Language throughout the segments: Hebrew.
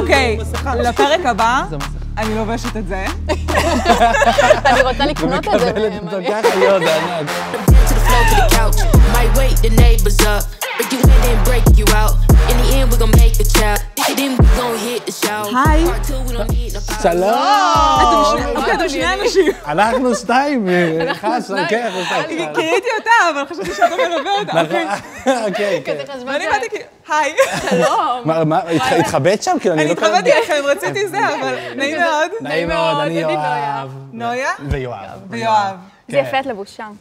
אוקיי, לפרק הבא, אני לובשת את זה. אני רוצה לקנות את זה. מקבלת אותו ככה, יוד, ענק. היי. שלום! אוקיי, אתם שני אנשים. אנחנו שתיים. כן, קראתי אותה, אבל חשבתי שאתה מלווה אותה. אוקיי, כן. ואני באתי כאילו, היי. שלום. מה, התחבאת שם? אני התחבאתי לכם, רציתי זה, אבל נעים מאוד. נעים מאוד, אני אני יואב. נויה? ויואב. ויואב. זה יפה את לבוש שם.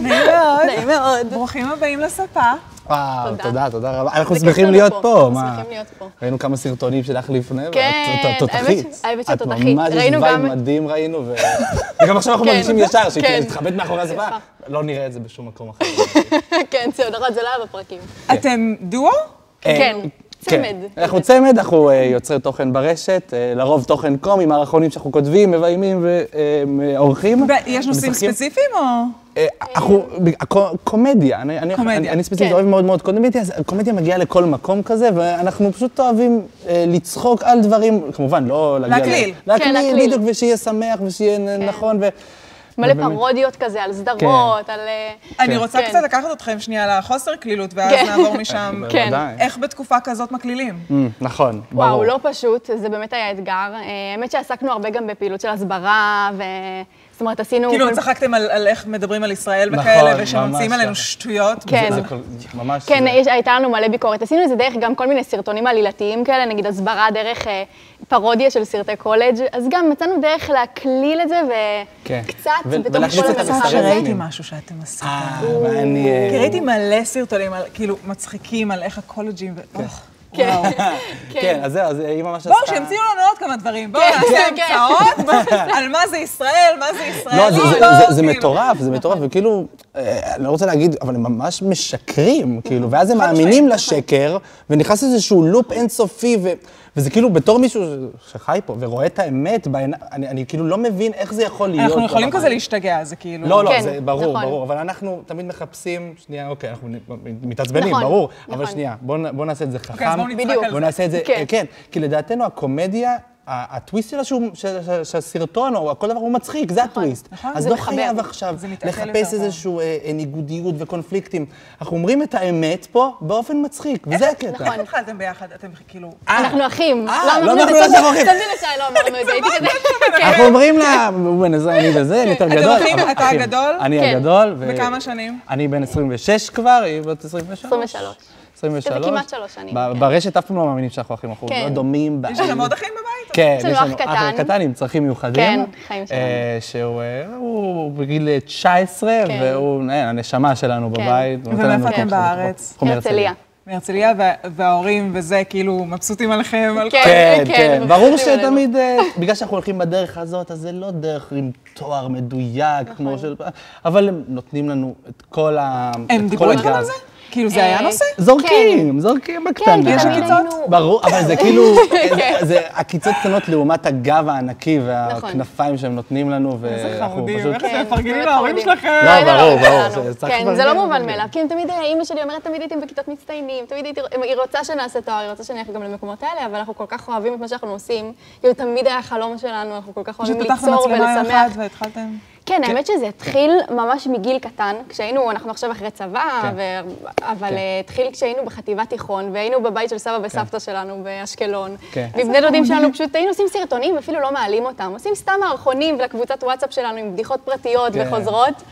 נעים מאוד. נעים מאוד. ברוכים הבאים לספה. וואו, תודה רבה. אנחנו שמחים להיות פה. שמחים להיות פה. ראינו כמה סרטונים שלך לפני, כן, ואת תותחית. האמת שתותחית. את ראינו ממש גם... וייב מדהים ראינו, וגם עכשיו אנחנו מרגישים ישר, שהיא כן. תתחבאת מאחורי הספה. לא נראה את זה בשום מקום אחר. כן, זה לא היה בפרקים. אתם דואו? כן, צמד. אנחנו צמד, אנחנו יוצרי תוכן ברשת, לרוב תוכן קומי, מערכונים שאנחנו כותבים, מביימים ועורכים. יש נושאים ספציפיים או? קומדיה, קומדיה, אני ספציפית כן. אוהב מאוד מאוד קומדיה, אז קומדיה מגיעה לכל מקום כזה, ואנחנו פשוט אוהבים לצחוק על דברים, כמובן, לא להגיע... להקליל. כן, להקליל, להקליל. בדיוק, ושיהיה שמח ושיהיה נכון, מלא פרודיות כזה, על סדרות, על... אני רוצה כן. קצת לקחת אתכם שנייה לחוסר קלילות, ואז נעבור משם. כן. בוודאי. איך בתקופה כזאת מקלילים? נכון, ברור. וואו, לא פשוט, זה באמת היה אתגר. האמת שעסקנו הרבה גם בפעילות של הסברה, זאת אומרת, עשינו... כאילו, צחקתם על איך מדברים על ישראל נכון, וכאלה, ממש ושממציאים עלינו ככה. שטויות. כן. זה ממש... כן, הייתה לנו מלא ביקורת. עשינו את זה דרך גם כל מיני סרטונים עלילתיים כאלה, נגיד הסברה דרך פרודיה של סרטי קולג', אז גם מצאנו דרך להקליל את זה, וקצת בתוך ולהכניס כל את המסך המסרים. הזה. ראיתי משהו שאתם עשיתם. מעניין. כי ראיתי מלא סרטונים, כאילו, מצחיקים על איך הקולג'ים ו... כן. כן, אז זהו, אז היא ממש בואו, שהמציאו לנו עוד כמה דברים. בואו נעשה המצאות על מה זה ישראל, מה זה ישראל. לא, זה מטורף, זה מטורף, וכאילו, אני לא רוצה להגיד, אבל הם ממש משקרים, כאילו, ואז הם מאמינים לשקר, ונכנס איזשהו לופ אינסופי, וזה כאילו, בתור מישהו שחי פה ורואה את האמת, אני כאילו לא מבין איך זה יכול להיות. אנחנו יכולים כזה להשתגע, זה כאילו... לא, כן, זה ברור, נכון. ברור, אבל אנחנו תמיד מחפשים, שנייה, אוקיי, אנחנו מתעצבנים, נכון, ברור, נכון. אבל שנייה, בואו נעשה את זה אוקיי, אז חכם. בואו נצחק בדיוק. על בואו זה. נעשה את זה, כן. כן, כי לדעתנו הקומדיה, הטוויסט שלה שהסרטון, או כל דבר הוא מצחיק, זה הטוויסט. נכון, אז זה לא מחבר. חייב עכשיו זה מתעכל לחפש יותר. איזשהו ניגודיות וקונפליקטים. אנחנו אומרים את האמת פה באופן מצחיק, וזה הקטע. איך התחלתם ביחד? אתם כאילו... אנחנו אחים. לא, אנחנו לא עכשיו אחים. תמדי לשי, לא אמרנו את זה, הייתי כזה. אנחנו אומרים לה, הוא בן עזרה, אני וזה, אני יותר אתם גדול. אחים? אבל אתה אחים. הגדול? אני כן. הגדול. בכמה שנים? אני בן 26 כבר, היא בת 23. 23. 23. זה כמעט 3 שנים. ברשת אף פעם לא מאמינים שאנחנו אחים, אנחנו כן. לא דומים. יש לכם עוד אחים בבית? כן, יש לנו אח קטן. קטן עם צרכים מיוחדים. כן, חיים שלנו. שהוא בגיל 19, והוא הנשמה שלנו בבית. הוא נותן לנו ומאיפה כל אתם כך הרבה בארץ? כוח. הרצליה. מהרצליה, וההורים וזה, כאילו, מבסוטים עליכם. על כן. כל- כן. ברור מבסוטים עלינו. שתמיד, בגלל שאנחנו הולכים בדרך הזאת, אז זה לא דרך עם תואר מדויק, כמו של... אבל הם נותנים לנו את כל הם דיברו איתכם על זה? כאילו, זה היה נושא? זורקים בקטנה. כן, יש תמיד עקיצות? היינו... ברור, אבל זה כאילו, זה עקיצות קטנות לעומת הגב הענקי והכנפיים שהם נותנים לנו, איזה ואנחנו חמודים, פשוט... איך אתם כן, מפרגנים באמת להורים חמודים. שלכם? לא, ברור, שלנו. זה צריך כן, לפרגן, זה לא מובן לפרגן. מאליו, כי תמיד, אימא שלי אומרת, תמיד הייתם בכיתות מצטיינים, תמיד היא רוצה שנעשה תואר, היא רוצה שנלך גם למקומות האלה, אבל אנחנו כל כך אוהבים את מה שאנחנו עושים, כאילו תמיד היה החלום שלנו, אנחנו כל כך אוהבים שפתחתם ליצור מצלמה יום אחד ולשמח. והתחלתם? כן, האמת שזה התחיל ממש מגיל קטן, כשהיינו, אנחנו עכשיו אחרי צבא, אבל התחיל כשהיינו בחטיבת תיכון, והיינו בבית של סבא וסבתא שלנו באשקלון. ובני דודים שלנו פשוט היינו עושים סרטונים, ואפילו לא מעלים אותם. עושים סתם מערכונים ולקבוצת וואטסאפ שלנו עם בדיחות פרטיות וחוזרות.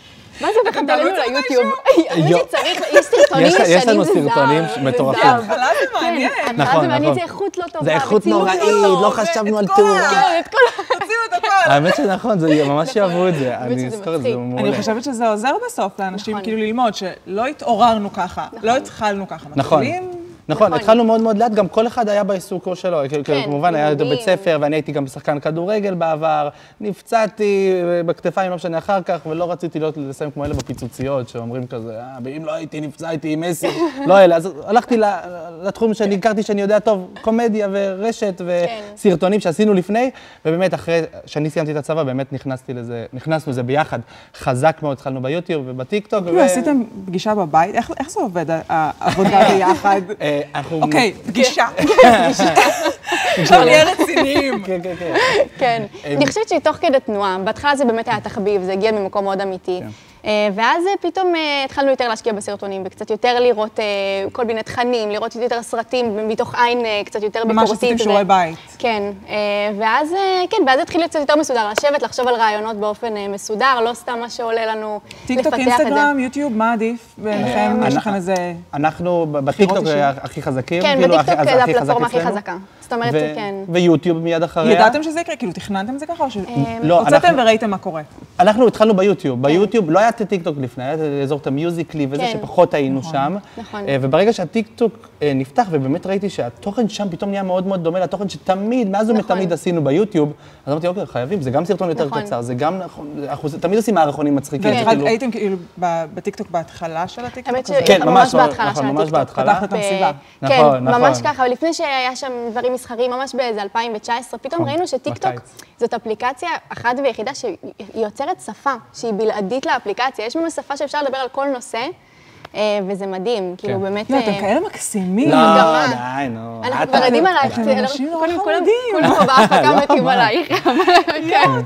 מה זה בכלל תעלנו ליוטיוב? האמת שצריך, יש סרטונים יש ישנים, לנו זה סרטונים זר, מטורפים. זה זר. בהתחלה זה מעניין. כן, נכון, זה מעניין, נכון. זה איכות לא טובה, זה איכות וצילום נוראית, טוב, לא חשבנו על כל תאורה. כן, את כל... תוציאו את הכל. האמת שנכון, זה ממש יאהבו את זה. אני שזה אזכור את זה, מצחיק. מעולה. אני חושבת שזה עוזר בסוף לאנשים נכון. כאילו ללמוד, שלא התעוררנו ככה, לא התחלנו ככה. נכון. מתחילים- נכון, התחלנו מאוד מאוד לאט, גם כל אחד היה בעיסוקו שלו, כאילו כמובן היה לימודים. בבית ספר, ואני הייתי גם שחקן כדורגל בעבר, נפצעתי בכתפיים, לא משנה אחר כך, ולא רציתי לסיים כמו אלה בפיצוציות, שאומרים כזה, ואם לא הייתי נפצע, הייתי עם מסי, לא אלה, אז הלכתי לתחום שאני הכרתי שאני יודע טוב, קומדיה ורשת וסרטונים שעשינו לפני, ובאמת אחרי שאני סיימתי את הצבא, באמת נכנסנו לזה ביחד, חזק מאוד, התחלנו ביוטיוב ובטיקטוק. כאילו עשיתם פגישה בבית, איך זה עובד, העבודה ביחד? אוקיי, פגישה. אפשר נהיה רציניים. כן, כן, כן. כן. אני חושבת שהיא תוך כדי תנועה. בהתחלה זה באמת היה תחביב, זה הגיע ממקום מאוד אמיתי. ואז פתאום התחלנו יותר להשקיע בסרטונים, וקצת יותר לראות כל מיני תכנים, לראות יותר סרטים מתוך עין קצת יותר ביקורתית. ממש עשיתם שיעורי בית. כן, ואז התחיל קצת יותר מסודר, לשבת, לחשוב על רעיונות באופן מסודר, לא סתם מה שעולה לנו לפתח את זה. טיקטוק, אינסטגרם, יוטיוב, מה עדיף ביניכם? יש לכם איזה... אנחנו בטיקטוק הכי חזקים. כן, בטיקטוק זה הפלטפורמה הכי חזקה. זאת אומרת שכן. ויוטיוב מיד אחריה. ידעתם שזה יקרה? כאילו, תכננתם זה ככה או לא, הוצאתם וראיתם מה קורה? אנחנו התחלנו ביוטיוב. ביוטיוב לא היה את טיקטוק לפני, היה את אזור את המיוזיקלי וזה שפחות היינו שם. נכון. וברגע שהטיקטוק נפתח, ובאמת ראיתי שהתוכן שם פתאום נהיה מאוד מאוד דומה לתוכן שתמיד, מאז ומתמיד עשינו ביוטיוב, אז אמרתי, אוקיי, חייבים, זה גם סרטון יותר קצר, זה גם, אנחנו תמיד עושים מערכונים מצחיקים. הייתם כאילו בטיקטוק בהתחלה של הטיקטוק? כן, ממש בהתחלה של הטיקטוק. פתחת את המסיבה. כן, ממש ככה, אבל לפני שהיה שם דברים מסחריים, ממש באיזה 2019, פתאום ראינו שטיקטוק זאת אפליקציה אחת ויחידה שהיא יוצרת שפה, שהיא בלעדית לאפליקציה. יש ממש שפה שאפשר לדבר על כל נושא, וזה מדהים, כאילו באמת... אתם כאלה מקסימים. לא, די, נו. אנחנו כבר יודעים עלייך, כולם פה בהפקה מתים עלייך.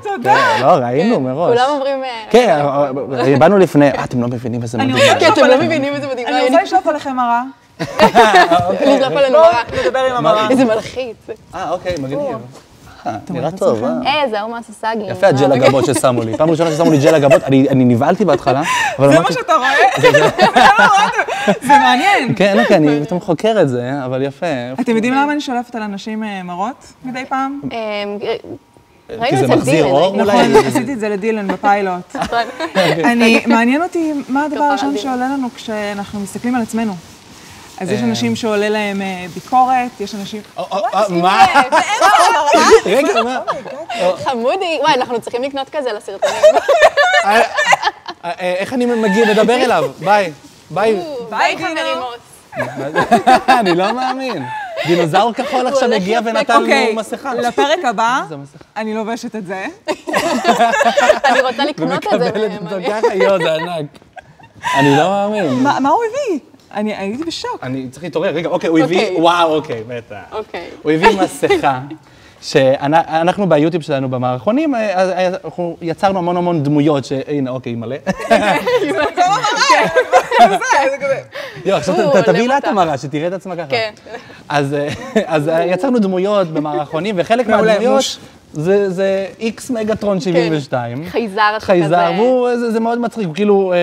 תודה. לא, ראינו מראש. כולם אומרים... כן, באנו לפני, אתם לא מבינים איזה מדהים. כן, אתם לא מבינים איזה מדהים. אני רוצה לשלוף עליכם מראה. לשלוף עלינו מראה. לדבר עם המראה. איזה מלחיץ. אוקיי, מגניב. נראה טוב, זה ההוא מהססגי. יפה הג'ל הגבות ששמו לי. פעם ראשונה ששמו לי ג'ל הגבות, אני נבהלתי בהתחלה. זה מה שאתה רואה? זה מעניין. כן, אוקיי, אני פתאום חוקר את זה, אבל יפה. אתם יודעים למה אני שולפת על אנשים מראות מדי פעם? כי זה מחזיר אור אולי? נכון, עשיתי את זה לדילן בפיילוט. מעניין אותי מה הדבר הראשון שעולה לנו כשאנחנו מסתכלים על עצמנו. אז יש אנשים שעולה להם ביקורת, יש אנשים... מה? רגע, מה? חמודי. וואי, אנחנו צריכים לקנות כזה לסרטונים. איך אני מגיע לדבר אליו? ביי. ביי. ביי, חמרימוס. אני לא מאמין. דינוזאור כחול עכשיו הגיע ונתן לנו מסכה. לפרק הבא, אני לובשת את זה. אני רוצה לקנות את זה. ומקבלת אותו ככה, יו, זה ענק. אני לא מאמין. מה הוא הביא? אני הייתי בשוק. אני צריך להתעורר, רגע, אוקיי, הוא הביא, וואו, אוקיי, בטח. אוקיי. הוא הביא מסכה, שאנחנו ביוטיוב שלנו במערכונים, אנחנו יצרנו המון דמויות, שהנה, אוקיי, מלא. יו, עכשיו תביאי לה את המראה, שתראה את עצמה ככה. כן. אז יצרנו דמויות במערכונים, וחלק מהדמויות... זה איקס מגטרון 72. חייזר כזה. חייזר, זה מאוד מצחיק, הוא כאילו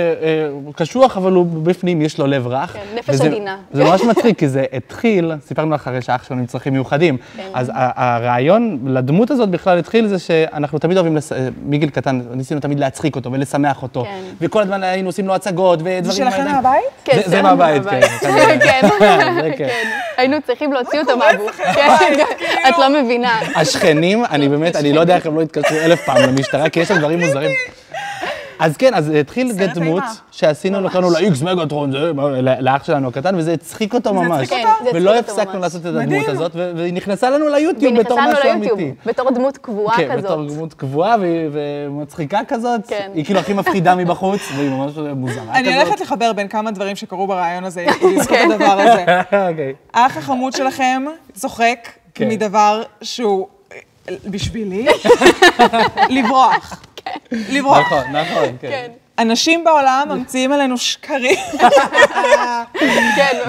קשוח, אבל הוא בפנים, יש לו לב רך. כן, נפש עדינה. זה ממש מצחיק, כי זה התחיל, סיפרנו אחרי שאח שלנו עם צרכים מיוחדים. אז הרעיון לדמות הזאת בכלל התחיל זה שאנחנו תמיד אוהבים, מגיל קטן, ניסינו תמיד להצחיק אותו ולשמח אותו. וכל הזמן היינו עושים לו הצגות ודברים... זה שלכם מהבית? כן, זה מהבית, כן. כן. היינו צריכים להוציא אותו מהבית. את לא מבינה. השכנים, באמת, אני לא יודע איך הם לא התקשרו 1000 פעם למשטרה, כי יש שם דברים מוזרים. אז כן, אז התחיל דמות שעשינו, נתנו לאיקס מגטרון, לאח שלנו הקטן, וזה הצחיק אותו ממש. ולא הפסקנו לעשות את הדמות הזאת, והיא נכנסה לנו ליוטיוב בתור משהו אמיתי. בתור דמות קבועה כזאת. כן, בתור דמות קבועה ומצחיקה כזאת. היא כאילו הכי מפחידה מבחוץ, והיא ממש מוזרה כזאת. אני הולכת לחבר בין כמה דברים שקרו ברעיון הזה, לזכות הדבר הזה. האח החמוד שלכם צוחק מדבר שהוא... בשבילי, לברוח. לברוח. נכון, כן. אנשים בעולם ממציאים עלינו שקרים. כן.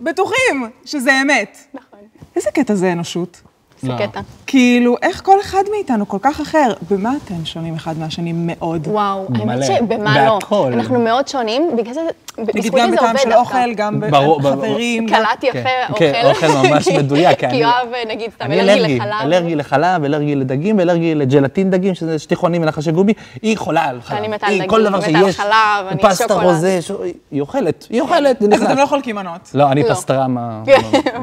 ובטוחים שזה אמת. נכון. איזה קטע זה אנושות? זה קטע. כאילו, איך כל אחד מאיתנו כל כך אחר? במה אתם שונים אחד מהשני מאוד? וואו, האמת שבמה לא. בהכל. אנחנו מאוד שונים, בגלל זה, נגיד גם בטעם של אוכל, גם בחברים. קלט יפה, אוכל. כן, אוכל ממש מדויק. כי יואב, נגיד, סתם אני אלרגי לחלב, אלרגי לדגים, אלרגי לג'לטין דגים, שזה שטיחונים מנחשי גובי. היא חולה על חלב. אני מתה על דגים, מתה על חלב, אני פסטה רוזה, היא אוכלת. אז אתם לא חולקים מנות. לא, אני פסטרמה.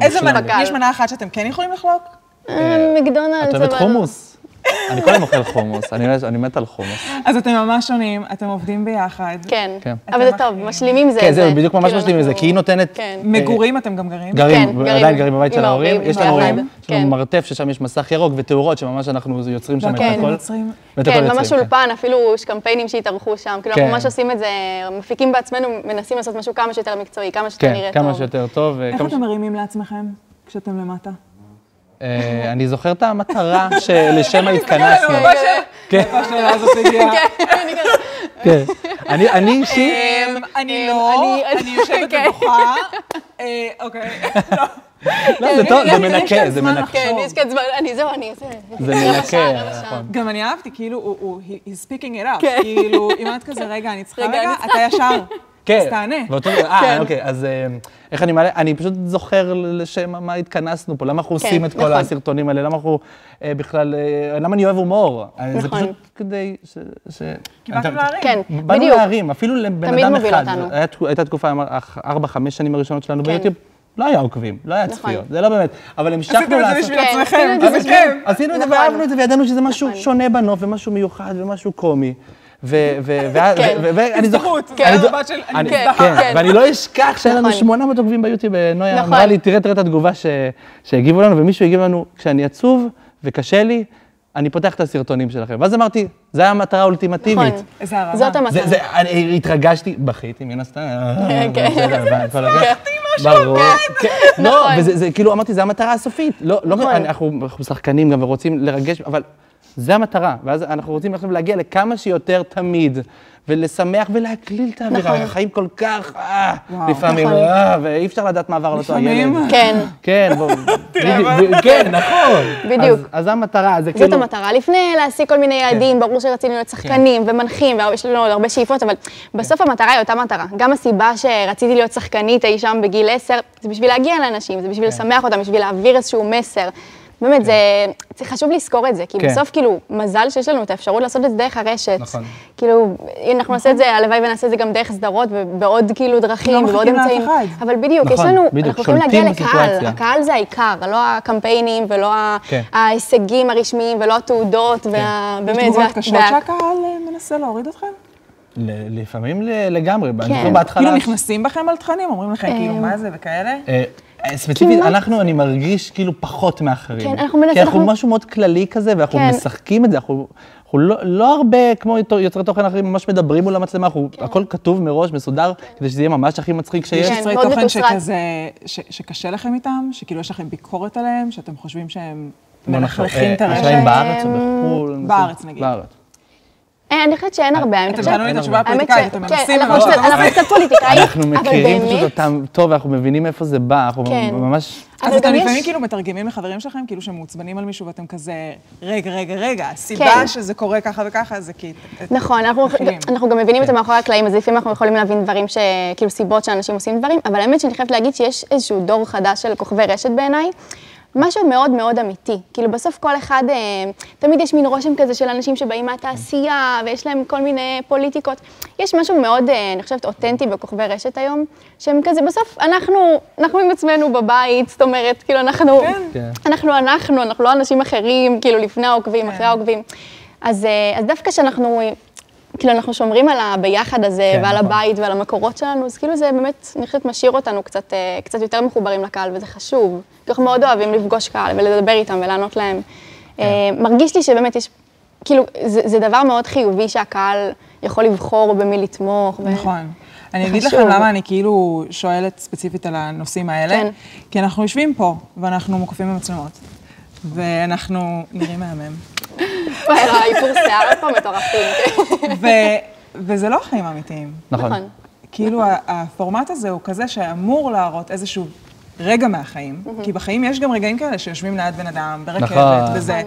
איזה מנה? יש מנה אחת שאתם כן יכולים לחלוק? מקדונלדס. את אוהבת חומוס? אני כל היום אוכל חומוס, אני מת על חומוס. אז אתם ממש שונים, אתם עובדים ביחד. כן, אבל זה טוב, משלימים זה. כן, זהו, בדיוק ממש משלימים זה, כי היא נותנת... מגורים אתם גם גרים? עדיין גרים בבית של ההורים. יש לנו מרתף ששם יש מסך ירוק ותאורות, שממש אנחנו יוצרים שם את הכל. כן, ממש אולפן, אפילו יש קמפיינים שהתארחו שם, כאילו אנחנו ממש עושים את זה, מפיקים בעצמנו, מנסים לעשות משהו כמה שיותר מקצועי, כמה שיותר נראה טוב. כמה שיותר טוב. איך אתם מרימים לעצמכם כשאתם למטה? אני זוכר את המטרה שלשם התכנסנו. כן. השאלה הזאת הגיעה. כן. אני אישית... אני יושבת בבוכה. אוקיי. לא, זה טוב, זה מנקה, זה מנקה. כן, יש כאן זמן, זה מנקה, נכון. גם אני אהבתי, כאילו, he's speaking it up. כאילו, אם את כזה, רגע, אני צריכה רגע, אתה ישר. אז תענה. אוקיי, אז איך אני מעלה? אני פשוט זוכר לשם מה התכנסנו פה, למה אנחנו עושים את כל הסרטונים האלה, למה אנחנו בכלל, למה אני אוהב הומור. זה פשוט כדי קיבלתם להרים. כן, באנו להרים, אפילו לבן אדם אחד. אותנו. הייתה תקופה, 4-5 שנים הראשונות שלנו ביוטיוב, לא היה עוקבים, לא היה צפיות, זה לא באמת, אבל המשכנו לעשות... עשיתם את זה בשביל עצמכם, זה כיף. עשינו את זה ואהבנו את זה, וידענו שזה משהו שונה בנוף, ומשהו מיוחד, ומשהו קומי. ואני זוכר... ואני לא אשכח שהיה לנו 800 עוקבים ביוטיוב, נויה אמרה לי, תראה את התגובה שהגיבו לנו, ומישהו הגיב לנו, כשאני עצוב וקשה לי, אני פותח את הסרטונים שלכם. ואז אמרתי, זו הייתה המטרה האולטימטיבית. איזה הרמה. זאת המטרה. אני התרגשתי, בכיתי, מן הסתם. כן. בכיתי משהו, כן. לא, וזה כאילו, אמרתי, זו המטרה הסופית. אנחנו שחקנים גם ורוצים לרגש, אבל זה המטרה. ואז אנחנו רוצים עכשיו להגיע לכמה שיותר תמיד, ולשמח ולהקליל את האווירה. החיים כל כך, לפעמים, ואי אפשר לדעת מה עבר על אותו הילד. כן. כן, כן, נכון. בדיוק. אז זו המטרה, זה כאילו... זאת המטרה. לפני להשיג כל מיני יעדים, ברור שרצינו להיות שחקנים ומנחים, ויש לנו עוד הרבה שאיפות, אבל בסוף המטרה היא אותה מטרה. גם הסיבה שרציתי להיות שחקנית אי שם בגיל 10, זה בשביל להגיע לאנשים, זה בשביל לשמח אותם, בשביל להעביר איזשהו מסר. באמת, זה חשוב לזכור את זה, כי בסוף, כאילו, מזל שיש לנו את האפשרות לעשות את זה דרך הרשת. נכון. כאילו, אנחנו נעשה את זה, הלוואי ונעשה את זה גם דרך סדרות, ובעוד כאילו דרכים, ובעוד אמצעים. אבל בדיוק, יש לנו, אנחנו יכולים להגיע לקהל, הקהל זה העיקר, לא הקמפיינים, ולא ההישגים הרשמיים, ולא התעודות, יש תגובות קשות שהקהל מנסה להוריד אתכם? לפעמים לגמרי, כאילו נכנסים בכם על תכנים, אומרים לכם כאילו מה זה וכאלה? ספציפית, אני מרגיש כאילו פחות מאחרים. כן, אנחנו מנסים... כי אנחנו משהו מאוד כללי כזה, ואנחנו משחקים את זה, אנחנו לא הרבה כמו יוצרי תוכן אחרים ממש מדברים מול המצלמה, הכל כתוב מראש, מסודר, כדי שזה יהיה ממש הכי מצחיק שיש. יש יוצרי תוכן שכזה, שקשה לכם איתם, שכאילו יש לכם ביקורת עליהם, שאתם חושבים שהם מלכלכים את הרשת? השאלה בארץ או בחו"ל? בארץ נגיד. אני חושבת שאין הרבה. אתם תענו לי את התשובה הפוליטיקאית, אתם מנסים... אנחנו קצת פוליטיקאים, אנחנו מכירים פשוט אותם טוב, אנחנו מבינים איפה זה בא, אנחנו ממש... אז אתם לפעמים כאילו מתרגמים לחברים שלכם, כאילו שמעוצבנים על מישהו ואתם כזה, רגע, הסיבה שזה קורה ככה וככה, זה כי... נכון, אנחנו גם מבינים את זה מאחורי הקלעים, אז לפעמים אנחנו יכולים להבין דברים כאילו סיבות שאנשים עושים דברים, אבל האמת שאני חייבת להגיד שיש איזשהו דור חדש של כוכבי רשת בעיניי, משהו מאוד מאוד אמיתי, כאילו בסוף כל אחד, תמיד יש מין רושם כזה של אנשים שבאים מהתעשייה, ויש להם כל מיני פוליטיקות. יש משהו מאוד, אני חושבת, אותנטי בכוכבי רשת היום, שהם כזה, בסוף אנחנו עם עצמנו בבית, זאת אומרת, כאילו אנחנו לא אנשים אחרים, כאילו לפני העוקבים, אחרי העוקבים. אז דווקא שאנחנו... כאילו אנחנו שומרים על הביחד הזה ועל הבית ועל המקורות שלנו, אז כאילו זה באמת, אני חושבת, משאיר אותנו קצת יותר מחוברים לקהל, וזה חשוב. אנחנו מאוד אוהבים לפגוש קהל ולדבר איתם ולענות להם. מרגיש לי שבאמת יש, כאילו, זה דבר מאוד חיובי שהקהל יכול לבחור במי לתמוך. נכון. אני אגיד לכם למה אני כאילו שואלת ספציפית על הנושאים האלה, כי אנחנו יושבים פה ואנחנו מוקפים במצלמות, ואנחנו נראים מהמם. איפור שיער פה מטורפים. וזה לא חיים אמיתיים. נכון. כאילו הפורמט הזה הוא כזה שאמור להראות איזשהו רגע מהחיים, כי בחיים יש גם רגעים כאלה שיושבים ליד בן אדם, ברכבת וזה,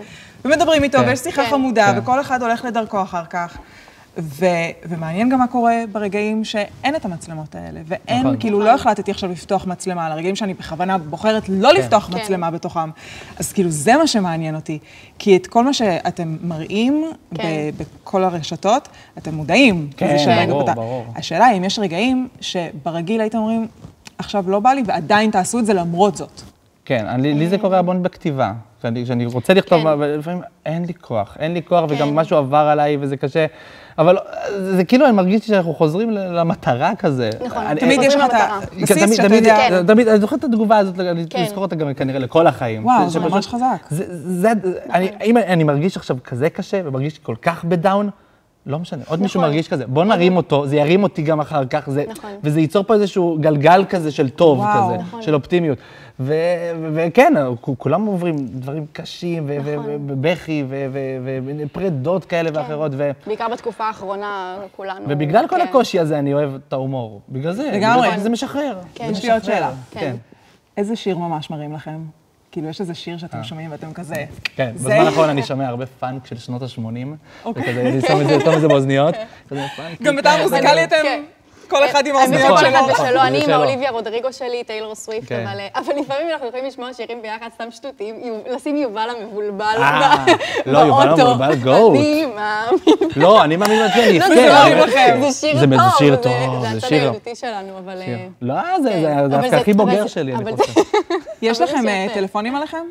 ומדברים איתו, ויש שיחה חמודה, וכל אחד הולך לדרכו אחר כך. ומעניין גם מה קורה ברגעים שאין את המצלמות האלה, ואין, כאילו לא החלטתי עכשיו לפתוח מצלמה, על הרגעים שאני בכוונה בוחרת לא לפתוח מצלמה בתוכם, אז כאילו זה מה שמעניין אותי, כי את כל מה שאתם מראים בכל הרשתות, אתם מודעים. כן, ברור. השאלה היא אם יש רגעים שברגיל הייתם אומרים, עכשיו לא בא לי, ועדיין תעשו את זה למרות זאת. כן, לי זה קורה המון בכתיבה. כשאני רוצה לכתוב, לפעמים אין לי כוח, וגם משהו עבר עליי וזה קשה. אבל זה כאילו, אני מרגיש שאנחנו חוזרים למטרה כזה. נכון, תמיד יש לך את הבסיס שאתה יודע. תמיד, אני זוכר את התגובה הזאת, אני אזכור אותה גם כנראה לכל החיים. וואו, זה ממש חזק. אם אני מרגיש עכשיו כזה קשה, ומרגיש כל כך בדאון, לא משנה, עוד מישהו מרגיש כזה, בוא נרים אותו, זה ירים אותי גם אחר כך, וזה ייצור פה איזשהו גלגל כזה של טוב כזה, של אופטימיות. וכן, כולם עוברים דברים קשים, ובכי, ופרדות כאלה ואחרות. בעיקר בתקופה האחרונה, כולנו. ובגלל כל הקושי הזה אני אוהב את ההומור. בגלל זה, זה משחרר. יש לי עוד שאלה. איזה שיר ממש מרים לכם? כאילו, יש איזה שיר שאתם שומעים ואתם כזה... כן, בזמן האחרון אני שומע הרבה פאנק של שנות ה-80, וכזה, אני שם את זה באוזניות. גם בתא המוזיקלי אתם... כל אחד עם האוזניות שלו. כל אחד ושלו, אני עם האוליביה רודריגו שלי, טיילור סוויפט, אבל לפעמים אנחנו יכולים לשמוע שירים ביחד, סתם שטותיים, לשים יובל המבולבל לא, יובל המבולבל, גוט. אני מאמין. לא, אני מאמין לעצמי, זה שיר טוב, זה הצד הילדותי שלנו, אבל... לא, זה דווקא הכי בוגר שלי, אני חושב. יש לכם טלפונים עליכם?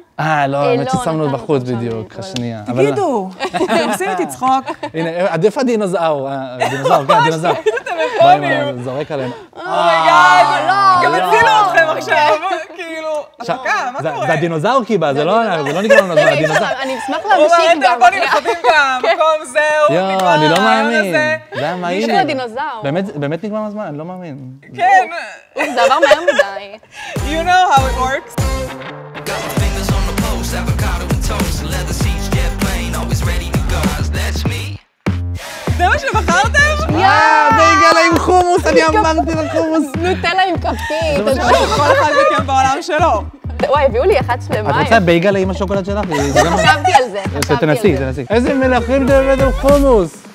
לא, האמת ששמנו את בחוץ בדיוק, השנייה. תגידו, אתם עושים איתי צחוק. הנה, עדיף הדינוזאור, כן, הדינוזאור. זורק עליהם. אומייגאד, גם הצילו אתכם עכשיו, כאילו, הפקה, מה קורה? זה הדינוזאור קיבה, זה לא נגרם לנו, זה הדינוזאור. אני אשמח להמשיך גם. הוא מראה טלפונים חבים גם, מקום זהו, נגמר. אני לא מאמין. זה היה מהיר. מישהו הדינוזאור. באמת נגמר הזמן, אני לא מאמין. כן. זה עבר מהר מדי. You know how it works. זה מה שבחרתם? בייגלה עם חומוס, אני אמרתי לך חומוס. נוטלה עם כפית. זה מה שכל אחד מכם בעולם שלו. וואי, הביאו לי אחת שלמה. את רוצה בייגלה עם השוקולד שלך? חשבתי על זה. תנסי. איזה מלכים זה באמת עם חומוס.